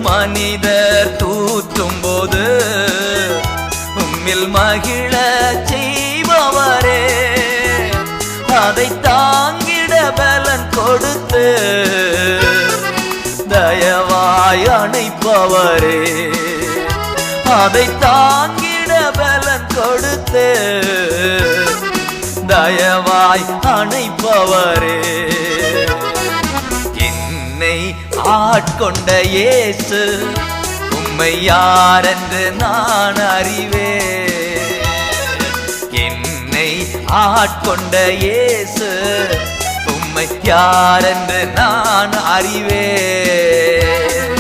மனிதர் தூற்றும் போது உம்மில் மகிழ செய்பவரே, அதை தாங்கிட பலன் கொடுத்து தயவாய் அணைப்பவரே, அதை தாங்கிட பலன் கொடுத்து தயவாய் அணைப்பவரே. என்னை ஆட்கொண்ட இயேசு உம்மை யாரென்று நான் அறிவேன். என்னை ஆட்கொண்ட இயேசு உம்மை யாரென்று நான் அறிவேன்.